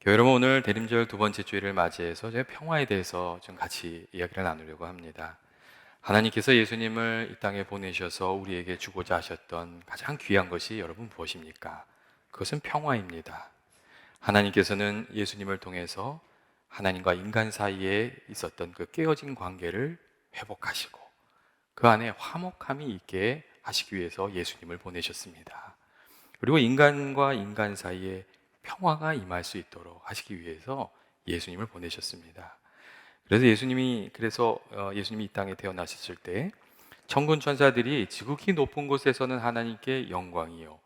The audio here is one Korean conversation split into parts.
교회 여러분, 오늘 대림절 두 번째 주일을 맞이해서 저희 평화에 대해서 좀 같이 이야기를 나누려고 합니다. 하나님께서 예수님을 이 땅에 보내셔서 우리에게 주고자 하셨던 가장 귀한 것이 여러분 무엇입니까? 그것은 평화입니다. 하나님께서는 예수님을 통해서 하나님과 인간 사이에 있었던 그 깨어진 관계를 회복하시고 그 안에 화목함이 있게 하시기 위해서 예수님을 보내셨습니다. 그리고 인간과 인간 사이에 평화가 임할 수 있도록 하시기 위해서 예수님을 보내셨습니다. 예수님이 이 땅에 태어나셨을 때 천군 천사들이 지극히 높은 곳에서는 하나님께 영광이요,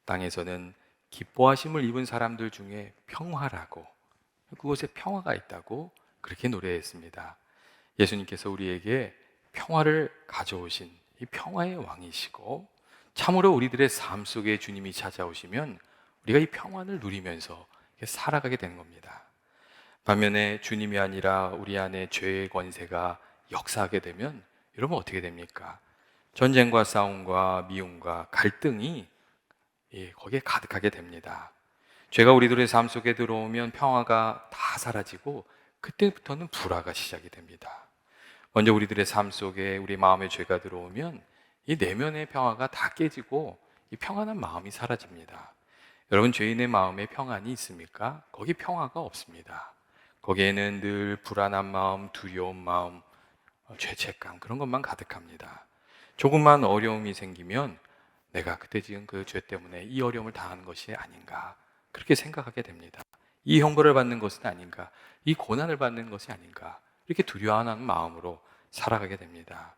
땅에서는 기뻐하심을 입은 사람들 중에 평화라고, 그곳에 평화가 있다고 그렇게 노래했습니다. 예수님께서 우리에게 평화를 가져오신 이 평화의 왕이시고, 참으로 우리들의 삶 속에 주님이 찾아오시면 우리가 이 평안을 누리면서 살아가게 되는 겁니다. 반면에 주님이 아니라 우리 안에 죄의 권세가 역사하게 되면 여러분 어떻게 됩니까? 전쟁과 싸움과 미움과 갈등이 거기에 가득하게 됩니다. 죄가 우리들의 삶 속에 들어오면 평화가 다 사라지고 그때부터는 불화가 시작이 됩니다. 먼저 우리들의 삶 속에 우리 마음에 죄가 들어오면 이 내면의 평화가 다 깨지고 이 평안한 마음이 사라집니다. 여러분, 죄인의 마음에 평안이 있습니까? 거기 평화가 없습니다. 거기에는 늘 불안한 마음, 두려운 마음, 죄책감, 그런 것만 가득합니다. 조금만 어려움이 생기면 내가 그때 지은 그 죄 때문에 이 어려움을 당하는 것이 아닌가, 그렇게 생각하게 됩니다. 이 형벌을 받는 것은 아닌가, 이 고난을 받는 것이 아닌가, 이렇게 두려워하는 마음으로 살아가게 됩니다.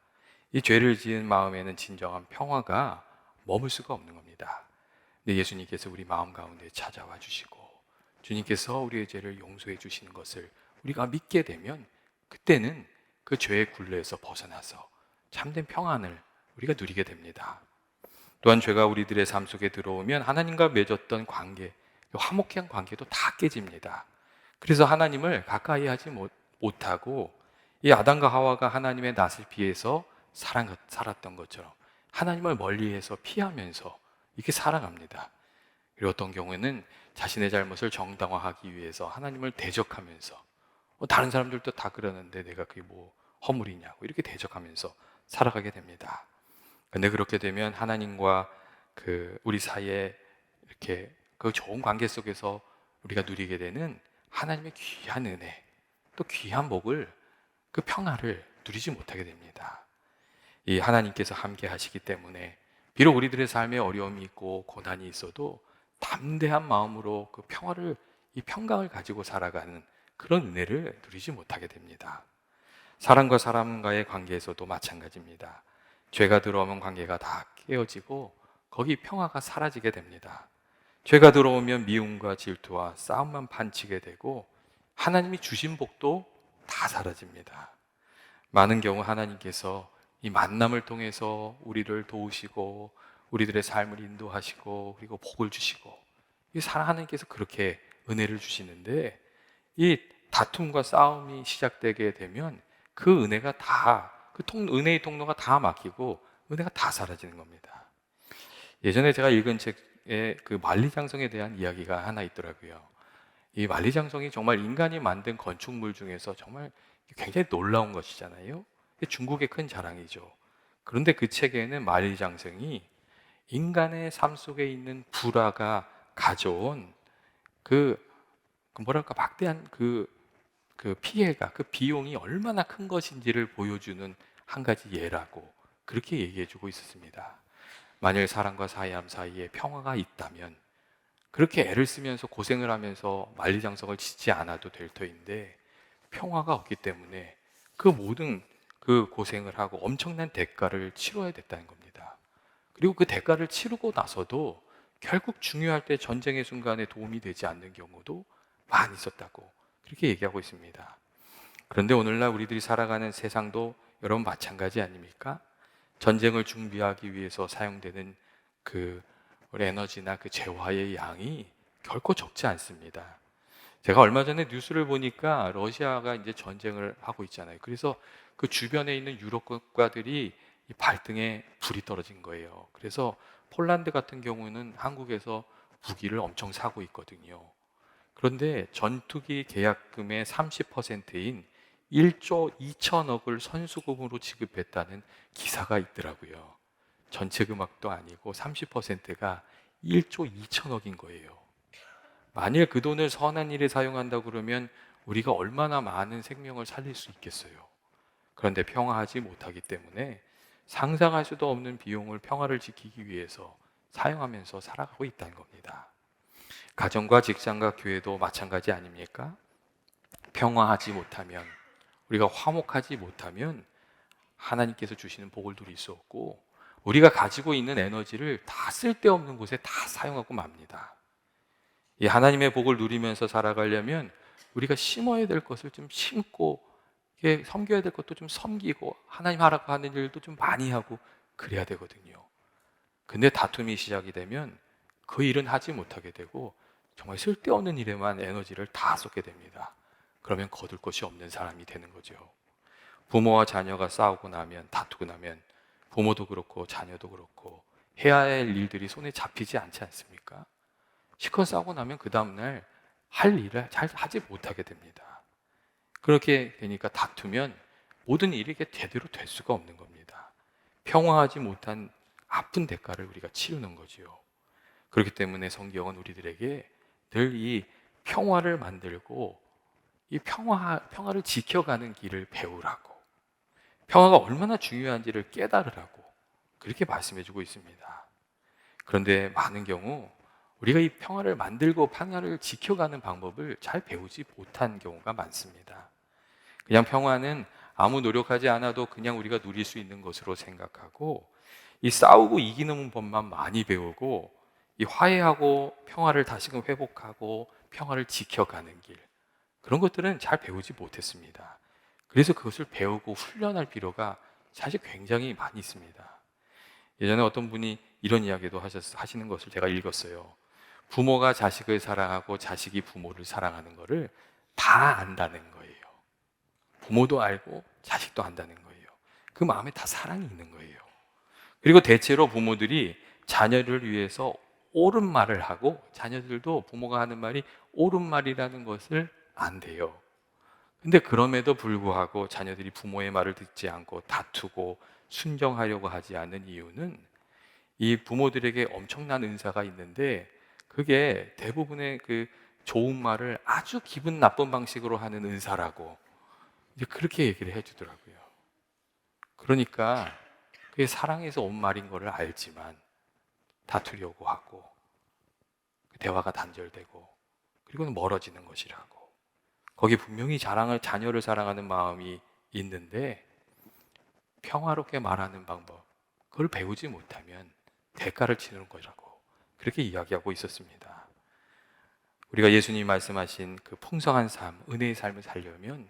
이 죄를 지은 마음에는 진정한 평화가 머물 수가 없는 겁니다. 근데 예수님께서 우리 마음 가운데 찾아와 주시고 주님께서 우리의 죄를 용서해 주시는 것을 우리가 믿게 되면 그때는 그 죄의 굴레에서 벗어나서 참된 평안을 우리가 누리게 됩니다. 또한 죄가 우리들의 삶 속에 들어오면 하나님과 맺었던 관계, 화목한 관계도 다 깨집니다. 그래서 하나님을 가까이 하지 못하고 이 아담과 하와가 하나님의 낯을 피해서 살았던 것처럼 하나님을 멀리해서 피하면서 이렇게 살아갑니다. 그리고 어떤 경우에는 자신의 잘못을 정당화하기 위해서 하나님을 대적하면서 다른 사람들도 다 그러는데 내가 그게 뭐 허물이냐고 이렇게 대적하면서 살아가게 됩니다. 근데 그렇게 되면 하나님과 우리 사이에 이렇게 그 좋은 관계 속에서 우리가 누리게 되는 하나님의 귀한 은혜, 또 귀한 복을, 그 평화를 누리지 못하게 됩니다. 이 하나님께서 함께 하시기 때문에 비록 우리들의 삶에 어려움이 있고 고난이 있어도 담대한 마음으로 그 평화를, 이 평강을 가지고 살아가는 그런 은혜를 누리지 못하게 됩니다. 사람과 사람과의 관계에서도 마찬가지입니다. 죄가 들어오면 관계가 다 깨어지고 거기 평화가 사라지게 됩니다. 죄가 들어오면 미움과 질투와 싸움만 판치게 되고 하나님이 주신 복도 다 사라집니다. 많은 경우 하나님께서 이 만남을 통해서 우리를 도우시고 우리들의 삶을 인도하시고 그리고 복을 주시고, 이 하나님께서 그렇게 은혜를 주시는데 이 다툼과 싸움이 시작되게 되면 그 은혜가 다, 은혜의 통로가 다 막히고 은혜가 다 사라지는 겁니다. 예전에 제가 읽은 책에 그 만리장성에 대한 이야기가 하나 있더라고요. 이 만리장성이 정말 인간이 만든 건축물 중에서 정말 굉장히 놀라운 것이잖아요. 중국의 큰 자랑이죠. 그런데 그 책에는 만리장성이 인간의 삶 속에 있는 불화가 가져온 그, 뭐랄까 막대한 그 피해가, 그 비용이 얼마나 큰 것인지를 보여주는 한 가지 예라고 그렇게 얘기해 주고 있었습니다. 만일 사람과 사람 사이에 평화가 있다면 그렇게 애를 쓰면서 고생을 하면서 만리장성을 짓지 않아도 될 터인데 평화가 없기 때문에 그 모든 그 고생을 하고 엄청난 대가를 치러야 됐다는 겁니다. 그리고 그 대가를 치르고 나서도 결국 중요할 때 전쟁의 순간에 도움이 되지 않는 경우도 많이 있었다고 그렇게 얘기하고 있습니다. 그런데 오늘날 우리들이 살아가는 세상도 여러분 마찬가지 아닙니까? 전쟁을 준비하기 위해서 사용되는 그 에너지나 그 재화의 양이 결코 적지 않습니다. 제가 얼마 전에 뉴스를 보니까 러시아가 이제 전쟁을 하고 있잖아요. 그래서 그 주변에 있는 유럽 국가들이 이 발등에 불이 떨어진 거예요. 그래서 폴란드 같은 경우는 한국에서 무기를 엄청 사고 있거든요. 그런데 전투기 계약금의 30%인 1조 2천억을 선수금으로 지급했다는 기사가 있더라고요. 전체 금액도 아니고 30%가 1조 2천억인 거예요. 만일 그 돈을 선한 일에 사용한다 그러면 우리가 얼마나 많은 생명을 살릴 수 있겠어요. 그런데 평화하지 못하기 때문에 상상할 수도 없는 비용을 평화를 지키기 위해서 사용하면서 살아가고 있다는 겁니다. 가정과 직장과 교회도 마찬가지 아닙니까? 평화하지 못하면, 우리가 화목하지 못하면 하나님께서 주시는 복을 누릴 수 없고, 우리가 가지고 있는 에너지를 다 쓸데없는 곳에 다 사용하고 맙니다. 이 하나님의 복을 누리면서 살아가려면 우리가 심어야 될 것을 좀 심고, 섬겨야 될 것도 좀 섬기고, 하나님 하라고 하는 일도 좀 많이 하고 그래야 되거든요. 근데 다툼이 시작이 되면 그 일은 하지 못하게 되고 정말 쓸데없는 일에만 에너지를 다 쏟게 됩니다. 그러면 거둘 것이 없는 사람이 되는 거죠. 부모와 자녀가 싸우고 나면, 다투고 나면 부모도 그렇고 자녀도 그렇고 해야 할 일들이 손에 잡히지 않지 않습니까? 실컷 싸우고 나면 그 다음날 할 일을 잘 하지 못하게 됩니다. 그렇게 되니까 다투면 모든 일이 제대로 될 수가 없는 겁니다. 평화하지 못한 아픈 대가를 우리가 치르는 거지요. 그렇기 때문에 성경은 우리들에게 늘 이 평화를 만들고 이 평화를 지켜가는 길을 배우라고, 평화가 얼마나 중요한지를 깨달으라고 그렇게 말씀해 주고 있습니다. 그런데 많은 경우 우리가 이 평화를 만들고 평화를 지켜가는 방법을 잘 배우지 못한 경우가 많습니다. 그냥 평화는 아무 노력하지 않아도 그냥 우리가 누릴 수 있는 것으로 생각하고, 이 싸우고 이기는 법만 많이 배우고, 이 화해하고 평화를 다시금 회복하고 평화를 지켜가는 길, 그런 것들은 잘 배우지 못했습니다. 그래서 그것을 배우고 훈련할 필요가 사실 굉장히 많이 있습니다. 예전에 어떤 분이 이런 이야기도 하시는 것을 제가 읽었어요. 부모가 자식을 사랑하고 자식이 부모를 사랑하는 것을 다 안다는 거예요. 부모도 알고 자식도 안다는 거예요. 그 마음에 다 사랑이 있는 거예요. 그리고 대체로 부모들이 자녀를 위해서 옳은 말을 하고, 자녀들도 부모가 하는 말이 옳은 말이라는 것을 안대요. 근데 그럼에도 불구하고 자녀들이 부모의 말을 듣지 않고 다투고 순종하려고 하지 않는 이유는, 이 부모들에게 엄청난 은사가 있는데 그게 대부분의 그 좋은 말을 아주 기분 나쁜 방식으로 하는 은사라고 이제 그렇게 얘기를 해주더라고요. 그러니까 그게 사랑에서 온 말인 것을 알지만 다투려고 하고 대화가 단절되고 그리고는 멀어지는 것이라고. 거기 분명히 자녀를 사랑하는 마음이 있는데 평화롭게 말하는 방법, 그걸 배우지 못하면 대가를 치르는 거라고 그렇게 이야기하고 있었습니다. 우리가 예수님이 말씀하신 그 풍성한 삶, 은혜의 삶을 살려면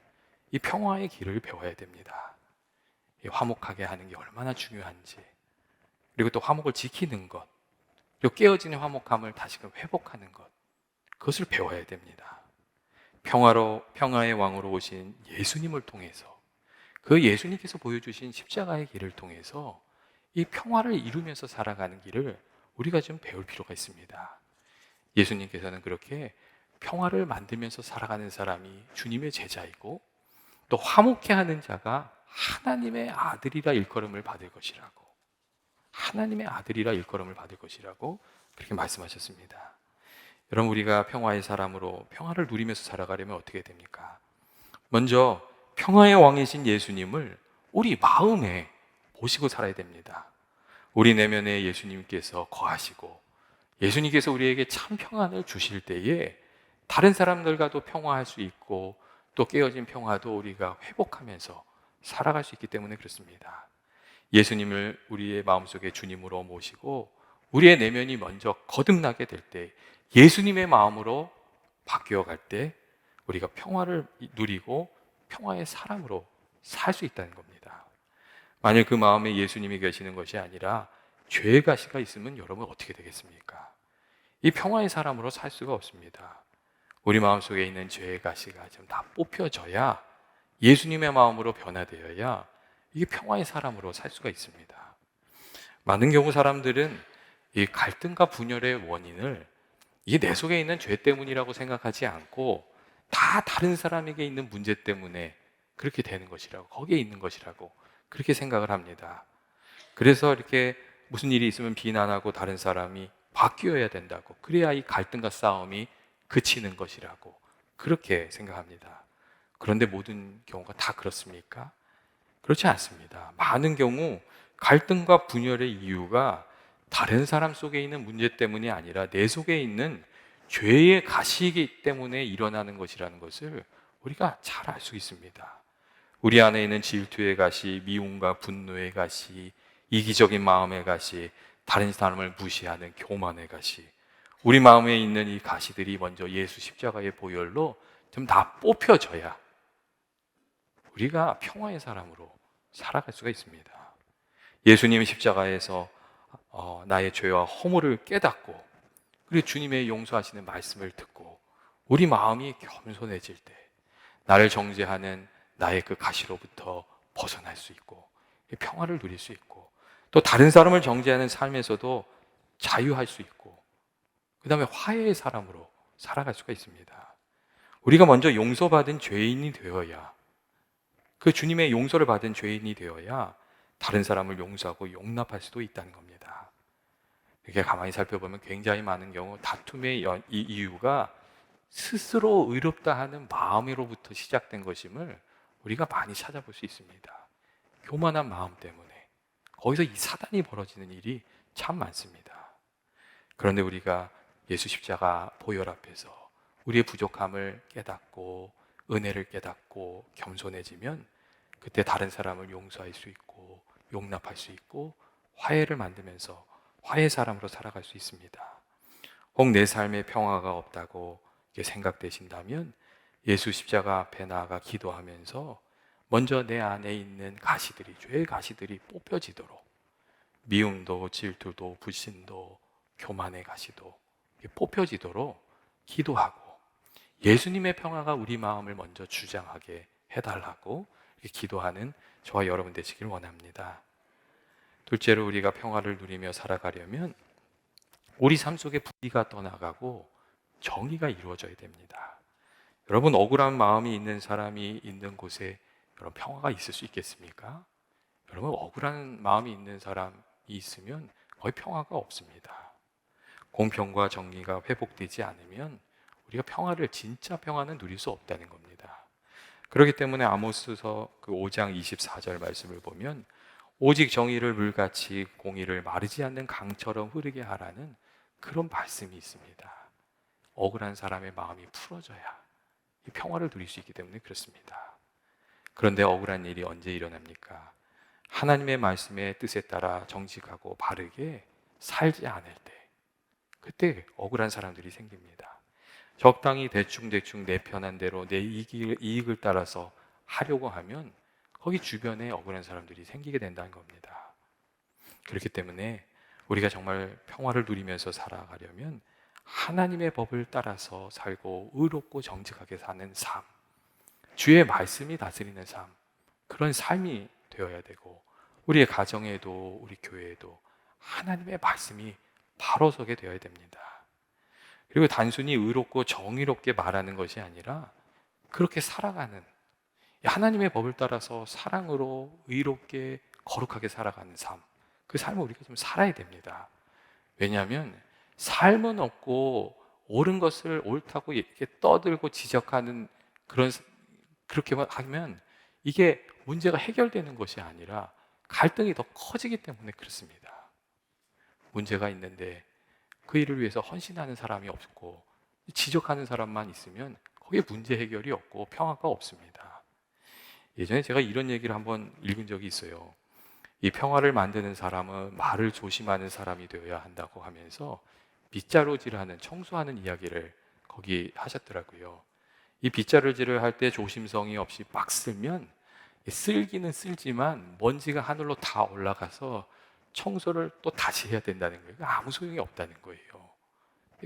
이 평화의 길을 배워야 됩니다. 이 화목하게 하는 게 얼마나 중요한지, 그리고 또 화목을 지키는 것, 그리고 깨어지는 화목함을 다시금 회복하는 것, 그것을 배워야 됩니다. 평화의 왕으로 오신 예수님을 통해서, 그 예수님께서 보여주신 십자가의 길을 통해서 이 평화를 이루면서 살아가는 길을 우리가 좀 배울 필요가 있습니다. 예수님께서는 그렇게 평화를 만들면서 살아가는 사람이 주님의 제자이고, 또 화목해 하는 자가 하나님의 아들이라 일컬음을 받을 것이라고, 하나님의 아들이라 일컬음을 받을 것이라고 그렇게 말씀하셨습니다. 여러분, 우리가 평화의 사람으로 평화를 누리면서 살아가려면 어떻게 됩니까? 먼저 평화의 왕이신 예수님을 우리 마음에 모시고 살아야 됩니다. 우리 내면에 예수님께서 거하시고 예수님께서 우리에게 참 평안을 주실 때에 다른 사람들과도 평화할 수 있고, 또 깨어진 평화도 우리가 회복하면서 살아갈 수 있기 때문에 그렇습니다. 예수님을 우리의 마음속에 주님으로 모시고 우리의 내면이 먼저 거듭나게 될 때, 예수님의 마음으로 바뀌어갈 때 우리가 평화를 누리고 평화의 사람으로 살 수 있다는 겁니다. 만일 그 마음에 예수님이 계시는 것이 아니라 죄의 가시가 있으면 여러분 어떻게 되겠습니까? 이 평화의 사람으로 살 수가 없습니다. 우리 마음속에 있는 죄의 가시가 좀 다 뽑혀져야, 예수님의 마음으로 변화되어야 이게 평화의 사람으로 살 수가 있습니다. 많은 경우 사람들은 이 갈등과 분열의 원인을 이게 내 속에 있는 죄 때문이라고 생각하지 않고 다 다른 사람에게 있는 문제 때문에 그렇게 되는 것이라고, 거기에 있는 것이라고 그렇게 생각을 합니다. 그래서 이렇게 무슨 일이 있으면 비난하고 다른 사람이 바뀌어야 된다고, 그래야 이 갈등과 싸움이 그치는 것이라고 그렇게 생각합니다. 그런데 모든 경우가 다 그렇습니까? 그렇지 않습니다. 많은 경우 갈등과 분열의 이유가 다른 사람 속에 있는 문제 때문이 아니라 내 속에 있는 죄의 가시이기 때문에 일어나는 것이라는 것을 우리가 잘 알 수 있습니다. 우리 안에 있는 질투의 가시, 미움과 분노의 가시, 이기적인 마음의 가시, 다른 사람을 무시하는 교만의 가시, 우리 마음에 있는 이 가시들이 먼저 예수 십자가의 보혈로 좀 다 뽑혀져야 우리가 평화의 사람으로 살아갈 수가 있습니다. 예수님이 십자가에서 나의 죄와 허물을 깨닫고, 그리고 주님의 용서하시는 말씀을 듣고 우리 마음이 겸손해질 때 나를 정죄하는 나의 그 가시로부터 벗어날 수 있고 평화를 누릴 수 있고, 또 다른 사람을 정죄하는 삶에서도 자유할 수 있고, 그 다음에 화해의 사람으로 살아갈 수가 있습니다. 우리가 먼저 용서받은 죄인이 되어야, 그 주님의 용서를 받은 죄인이 되어야 다른 사람을 용서하고 용납할 수도 있다는 겁니다. 이렇게 가만히 살펴보면 굉장히 많은 경우 다툼의 이유가 스스로 의롭다 하는 마음으로부터 시작된 것임을 우리가 많이 찾아볼 수 있습니다. 교만한 마음 때문에 거기서 이 사단이 벌어지는 일이 참 많습니다. 그런데 우리가 예수 십자가 보혈 앞에서 우리의 부족함을 깨닫고 은혜를 깨닫고 겸손해지면 그때 다른 사람을 용서할 수 있고 용납할 수 있고 화해를 만들면서 화해 사람으로 살아갈 수 있습니다. 혹 내 삶에 평화가 없다고 생각되신다면 예수 십자가 앞에 나아가 기도하면서 먼저 내 안에 있는 가시들이, 죄의 가시들이 뽑혀지도록, 미움도 질투도 불신도 교만의 가시도 뽑혀지도록 기도하고 예수님의 평화가 우리 마음을 먼저 주장하게 해달라고 기도하는 저와 여러분 되시길 원합니다. 둘째로, 우리가 평화를 누리며 살아가려면 우리 삶 속에 불의가 떠나가고 정의가 이루어져야 됩니다. 여러분, 억울한 마음이 있는 사람이 있는 곳에 여러분 평화가 있을 수 있겠습니까? 여러분, 억울한 마음이 있는 사람이 있으면 거의 평화가 없습니다. 공평과 정의가 회복되지 않으면 우리가 평화를, 진짜 평화는 누릴 수 없다는 겁니다. 그렇기 때문에 아모스서 그 5장 24절 말씀을 보면 오직 정의를 물같이 공의를 마르지 않는 강처럼 흐르게 하라는 그런 말씀이 있습니다. 억울한 사람의 마음이 풀어져야 이 평화를 누릴 수 있기 때문에 그렇습니다. 그런데 억울한 일이 언제 일어납니까? 하나님의 말씀의 뜻에 따라 정직하고 바르게 살지 않을 때, 그때 억울한 사람들이 생깁니다. 적당히 대충 내 편한 대로 내 이익을 따라서 하려고 하면 거기 주변에 억울한 사람들이 생기게 된다는 겁니다. 그렇기 때문에 우리가 정말 평화를 누리면서 살아가려면 하나님의 법을 따라서 살고 의롭고 정직하게 사는 삶, 주의 말씀이 다스리는 삶, 그런 삶이 되어야 되고, 우리의 가정에도 우리 교회에도 하나님의 말씀이 바로 서게 되어야 됩니다. 그리고 단순히 의롭고 정의롭게 말하는 것이 아니라 그렇게 살아가는, 하나님의 법을 따라서 사랑으로 의롭게 거룩하게 살아가는 삶, 그 삶을 우리가 좀 살아야 됩니다. 왜냐하면 삶은 없고 옳은 것을 옳다고 이렇게 떠들고 지적하는 그렇게 하면 이게 문제가 해결되는 것이 아니라 갈등이 더 커지기 때문에 그렇습니다. 문제가 있는데 그 일을 위해서 헌신하는 사람이 없고 지적하는 사람만 있으면 거기에 문제 해결이 없고 평화가 없습니다. 예전에 제가 이런 얘기를 한번 읽은 적이 있어요. 이 평화를 만드는 사람은 말을 조심하는 사람이 되어야 한다고 하면서 빗자루질하는, 청소하는 이야기를 거기 하셨더라고요. 이 빗자루질을 할 때 조심성이 없이 막 쓸면 쓸기는 쓸지만 먼지가 하늘로 다 올라가서 청소를 또 다시 해야 된다는 거예요. 아무 소용이 없다는 거예요.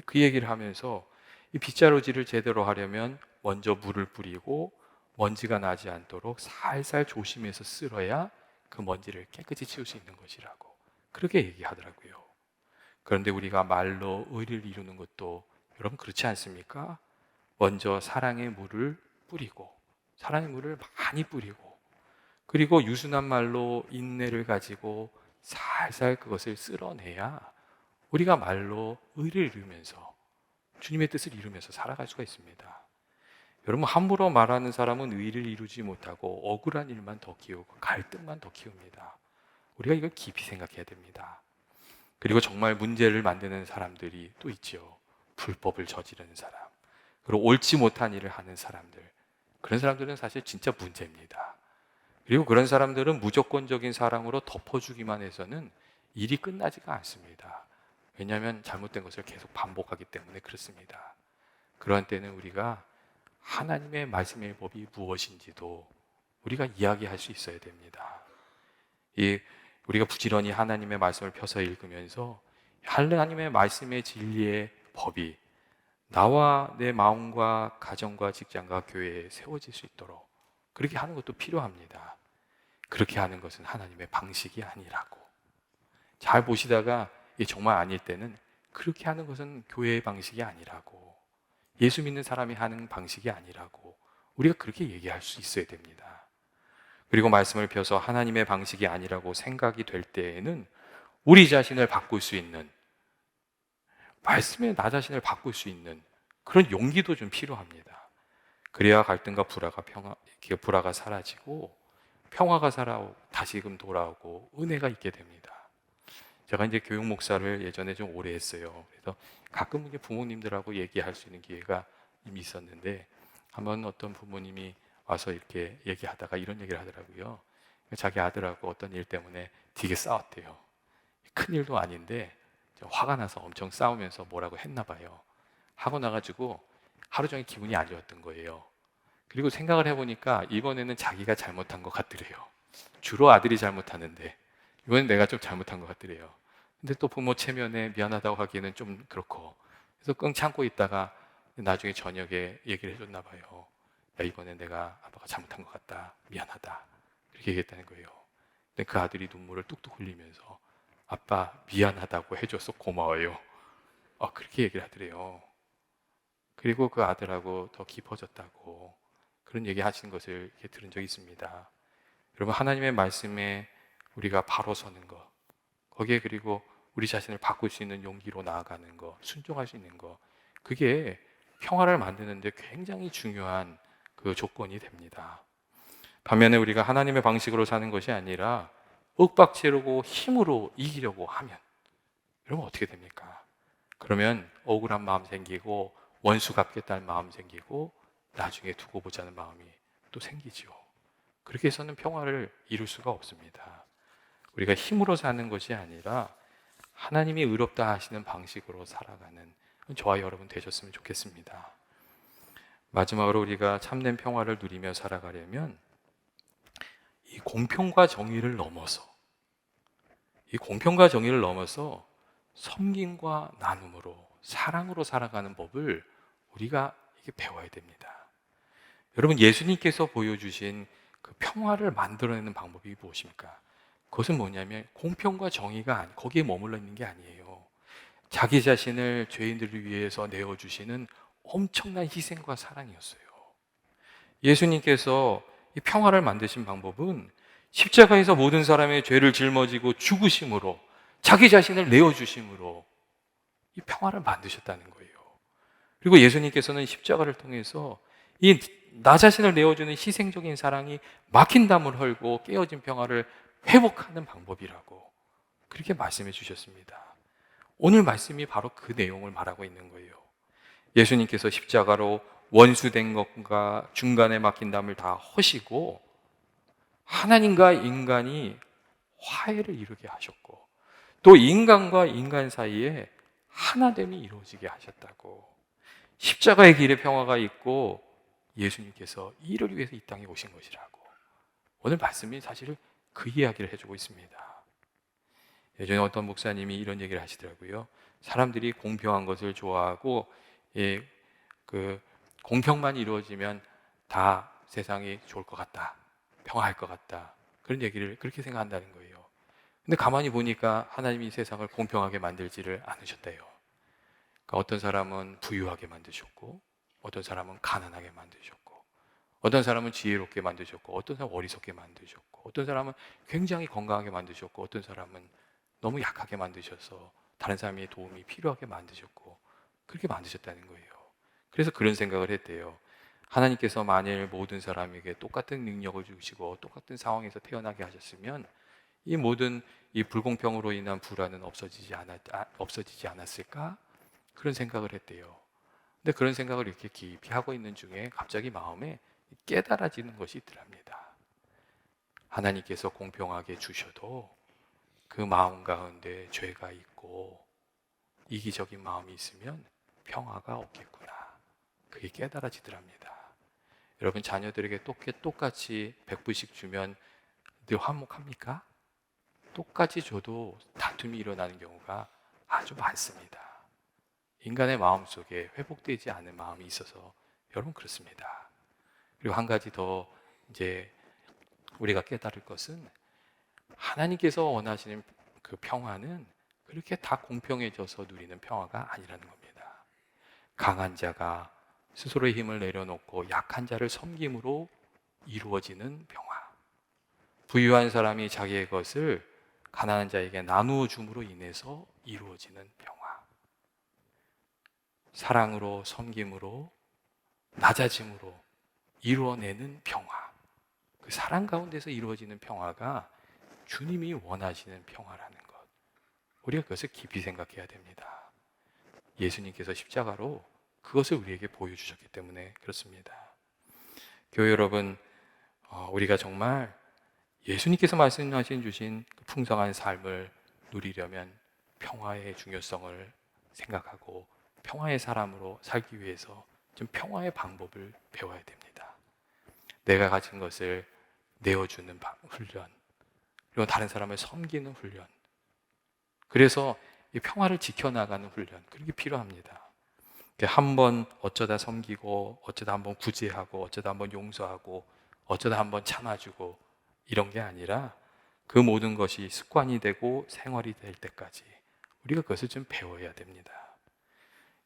그 얘기를 하면서 이 빗자루질을 제대로 하려면 먼저 물을 뿌리고 먼지가 나지 않도록 살살 조심해서 쓸어야 그 먼지를 깨끗이 치울 수 있는 것이라고 그렇게 얘기하더라고요. 그런데 우리가 말로 의를 이루는 것도 여러분 그렇지 않습니까? 먼저 사랑의 물을 뿌리고, 사랑의 물을 많이 뿌리고, 그리고 유순한 말로 인내를 가지고 살살 그것을 쓸어내야 우리가 말로 의를 이루면서 주님의 뜻을 이루면서 살아갈 수가 있습니다. 여러분, 함부로 말하는 사람은 의를 이루지 못하고 억울한 일만 더 키우고 갈등만 더 키웁니다. 우리가 이걸 깊이 생각해야 됩니다. 그리고 정말 문제를 만드는 사람들이 또 있죠. 불법을 저지르는 사람, 그리고 옳지 못한 일을 하는 사람들, 그런 사람들은 사실 진짜 문제입니다. 그리고 그런 사람들은 무조건적인 사랑으로 덮어주기만 해서는 일이 끝나지가 않습니다. 왜냐하면 잘못된 것을 계속 반복하기 때문에 그렇습니다. 그런 때는 우리가 하나님의 말씀의 법이 무엇인지도 우리가 이야기할 수 있어야 됩니다. 우리가 부지런히 하나님의 말씀을 펴서 읽으면서 하나님의 말씀의 진리의 법이 나와 내 마음과 가정과 직장과 교회에 세워질 수 있도록 그렇게 하는 것도 필요합니다. 그렇게 하는 것은 하나님의 방식이 아니라고. 잘 보시다가 이게 정말 아닐 때는 그렇게 하는 것은 교회의 방식이 아니라고, 예수 믿는 사람이 하는 방식이 아니라고 우리가 그렇게 얘기할 수 있어야 됩니다. 그리고 말씀을 펴서 하나님의 방식이 아니라고 생각이 될 때에는 우리 자신을 바꿀 수 있는, 말씀에 나 자신을 바꿀 수 있는 그런 용기도 좀 필요합니다. 그래야 갈등과 불화가 사라지고 평화가 다시금 돌아오고 은혜가 있게 됩니다. 제가 이제 교육 목사를 예전에 좀 오래 했어요. 그래서 가끔 이제 부모님들하고 얘기할 수 있는 기회가 이미 있었는데, 한번 어떤 부모님이 와서 이렇게 얘기하다가 이런 얘기를 하더라고요. 자기 아들하고 어떤 일 때문에 되게 싸웠대요. 큰 일도 아닌데 화가 나서 엄청 싸우면서 뭐라고 했나 봐요. 하고 나가지고 하루 종일 기분이 안 좋았던 거예요. 그리고 생각을 해보니까 이번에는 자기가 잘못한 것 같더래요. 주로 아들이 잘못하는데 이번엔 내가 좀 잘못한 것 같더래요. 근데 또 부모 체면에 미안하다고 하기에는 좀 그렇고, 그래서 끙 참고 있다가 나중에 저녁에 얘기를 해줬나 봐요. 야, 이번엔 내가 아빠가 잘못한 것 같다, 미안하다, 그렇게 얘기했다는 거예요. 근데 그 아들이 눈물을 뚝뚝 흘리면서 아빠 미안하다고 해줘서 고마워요, 그렇게 얘기를 하더래요. 그리고 그 아들하고 더 깊어졌다고 그런 얘기 하시는 것을 들은 적이 있습니다. 여러분, 하나님의 말씀에 우리가 바로 서는 것, 거기에 그리고 우리 자신을 바꿀 수 있는 용기로 나아가는 것, 순종할 수 있는 것, 그게 평화를 만드는데 굉장히 중요한 그 조건이 됩니다. 반면에 우리가 하나님의 방식으로 사는 것이 아니라 윽박지르고 힘으로 이기려고 하면, 여러분 어떻게 됩니까? 그러면 억울한 마음 생기고 원수 갚겠다는 마음 생기고 나중에 두고 보자는 마음이 또 생기죠. 그렇게 해서는 평화를 이룰 수가 없습니다. 우리가 힘으로 사는 것이 아니라 하나님이 의롭다 하시는 방식으로 살아가는 저와 여러분 되셨으면 좋겠습니다. 마지막으로 우리가 참된 평화를 누리며 살아가려면 이 공평과 정의를 넘어서, 이 공평과 정의를 넘어서 섬김과 나눔으로, 사랑으로 살아가는 법을 우리가 이게 배워야 됩니다. 여러분, 예수님께서 보여주신 그 평화를 만들어내는 방법이 무엇입니까? 그것은 뭐냐면 공평과 정의가 거기에 머물러 있는 게 아니에요. 자기 자신을 죄인들을 위해서 내어주시는 엄청난 희생과 사랑이었어요. 예수님께서 이 평화를 만드신 방법은 십자가에서 모든 사람의 죄를 жил머지고 죽으심으로, 자기 자신을 내어주심으로 이 평화를 만드셨다는 거예요. 그리고 예수님께서는 십자가를 통해서 이 나 자신을 내어주는 희생적인 사랑이 막힌 담을 헐고 깨어진 평화를 회복하는 방법이라고 그렇게 말씀해 주셨습니다. 오늘 말씀이 바로 그 내용을 말하고 있는 거예요. 예수님께서 십자가로 원수된 것과 중간에 막힌 담을 다 허시고 하나님과 인간이 화해를 이루게 하셨고, 또 인간과 인간 사이에 하나됨이 이루어지게 하셨다고. 십자가의 길에 평화가 있고 예수님께서 이를 위해서 이 땅에 오신 것이라고. 오늘 말씀이 사실 그 이야기를 해주고 있습니다. 예전에 어떤 목사님이 이런 얘기를 하시더라고요. 사람들이 공평한 것을 좋아하고, 그 공평만 이루어지면 다 세상이 좋을 것 같다, 평화할 것 같다, 그런 얘기를 그렇게 생각한다는 거예요. 근데 가만히 보니까 하나님이 세상을 공평하게 만들지를 않으셨대요. 그러니까 어떤 사람은 부유하게 만드셨고, 어떤 사람은 가난하게 만드셨고, 어떤 사람은 지혜롭게 만드셨고, 어떤 사람은 어리석게 만드셨고, 어떤 사람은 굉장히 건강하게 만드셨고, 어떤 사람은 너무 약하게 만드셔서 다른 사람의 도움이 필요하게 만드셨고, 그렇게 만드셨다는 거예요. 그래서 그런 생각을 했대요. 하나님께서 만일 모든 사람에게 똑같은 능력을 주시고 똑같은 상황에서 태어나게 하셨으면 이 모든 이 불공평으로 인한 불안은 없어지지 않았을까? 그런 생각을 했대요. 근데 그런 생각을 이렇게 깊이 하고 있는 중에 갑자기 마음에 깨달아지는 것이 있더랍니다. 하나님께서 공평하게 주셔도 그 마음 가운데 죄가 있고 이기적인 마음이 있으면 평화가 없겠구나. 그게 깨달아지더랍니다. 여러분, 자녀들에게 똑같이 100불씩 주면 늘 화목합니까? 똑같이 줘도 다툼이 일어나는 경우가 아주 많습니다. 인간의 마음속에 회복되지 않은 마음이 있어서 여러분 그렇습니다. 그리고 한 가지 더 이제 우리가 깨달을 것은 하나님께서 원하시는 그 평화는 그렇게 다 공평해져서 누리는 평화가 아니라는 겁니다. 강한 자가 스스로의 힘을 내려놓고 약한 자를 섬김으로 이루어지는 평화. 부유한 사람이 자기의 것을 가난한 자에게 나누어 줌으로 인해서 이루어지는 평화. 사랑으로, 섬김으로, 낮아짐으로 이루어내는 평화. 그 사랑 가운데서 이루어지는 평화가 주님이 원하시는 평화라는 것. 우리가 그것을 깊이 생각해야 됩니다. 예수님께서 십자가로 그것을 우리에게 보여주셨기 때문에 그렇습니다. 교회 여러분, 우리가 정말 예수님께서 말씀하신 주신 그 풍성한 삶을 누리려면 평화의 중요성을 생각하고 평화의 사람으로 살기 위해서 좀 평화의 방법을 배워야 됩니다. 내가 가진 것을 내어주는 훈련, 그리고 다른 사람을 섬기는 훈련, 그래서 이 평화를 지켜나가는 훈련, 그게 필요합니다. 한번 어쩌다 섬기고, 어쩌다 한번 구제하고, 어쩌다 한번 용서하고, 어쩌다 한번 참아주고, 이런 게 아니라 그 모든 것이 습관이 되고 생활이 될 때까지 우리가 그것을 좀 배워야 됩니다.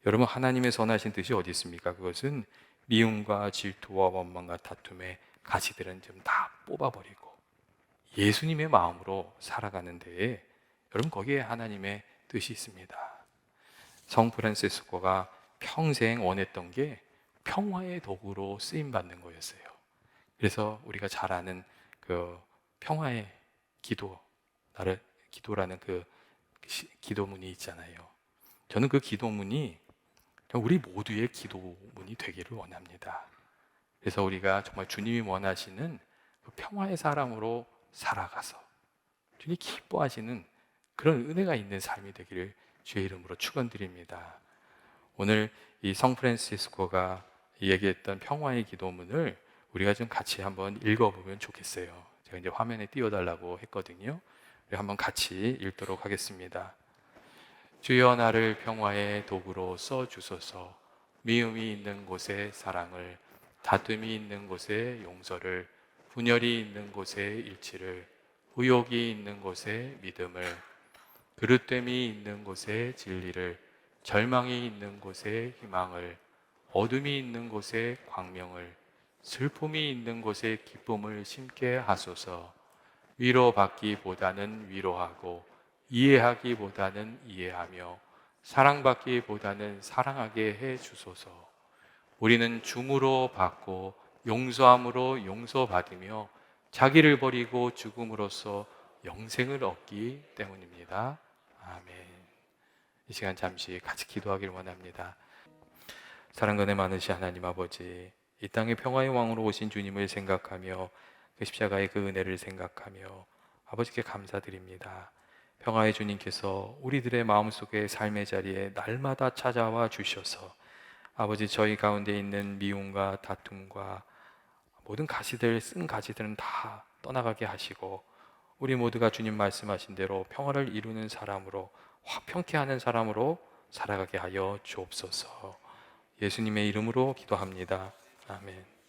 여러분, 하나님의 선하신 뜻이 어디 있습니까? 그것은 미움과 질투와 원망과 다툼의 가시들은 좀 다 뽑아버리고 예수님의 마음으로 살아가는 데에 여러분 거기에 하나님의 뜻이 있습니다. 성 프란시스코가 평생 원했던 게 평화의 도구로 쓰임 받는 거였어요. 그래서 우리가 잘 아는 그 평화의 기도, 나를 기도라는 그 기도문이 있잖아요. 저는 그 기도문이 우리 모두의 기도문이 되기를 원합니다. 그래서 우리가 정말 주님이 원하시는 그 평화의 사람으로 살아가서 주님이 기뻐하시는 그런 은혜가 있는 삶이 되기를 주의 이름으로 축원드립니다. 오늘 이 성 프란시스코가 얘기했던 평화의 기도문을 우리가 좀 같이 한번 읽어보면 좋겠어요. 제가 이제 화면에 띄워달라고 했거든요. 우리 한번 같이 읽도록 하겠습니다. 주여 나를 평화의 도구로 써주소서. 미움이 있는 곳에 사랑을, 다툼이 있는 곳에 용서를, 분열이 있는 곳에 일치를, 의욕이 있는 곳에 믿음을, 그릇됨이 있는 곳에 진리를, 절망이 있는 곳에 희망을, 어둠이 있는 곳에 광명을, 슬픔이 있는 곳에 기쁨을 심게 하소서. 위로받기보다는 위로하고 이해하기보다는 이해하며 사랑받기보다는 사랑하게 해 주소서. 우리는 줌으로 받고 용서함으로 용서받으며 자기를 버리고 죽음으로써 영생을 얻기 때문입니다. 아멘. 이 시간 잠시 같이 기도하기를 원합니다. 사랑과 은혜 많으신 하나님 아버지, 이 땅의 평화의 왕으로 오신 주님을 생각하며 그 십자가의 그 은혜를 생각하며 아버지께 감사드립니다. 평화의 주님께서 우리들의 마음속의 삶의 자리에 날마다 찾아와 주셔서 아버지, 저희 가운데 있는 미움과 다툼과 모든 가시들, 쓴 가시들은 다 떠나가게 하시고 우리 모두가 주님 말씀하신 대로 평화를 이루는 사람으로, 화평케 하는 사람으로 살아가게 하여 주옵소서. 예수님의 이름으로 기도합니다. 아멘.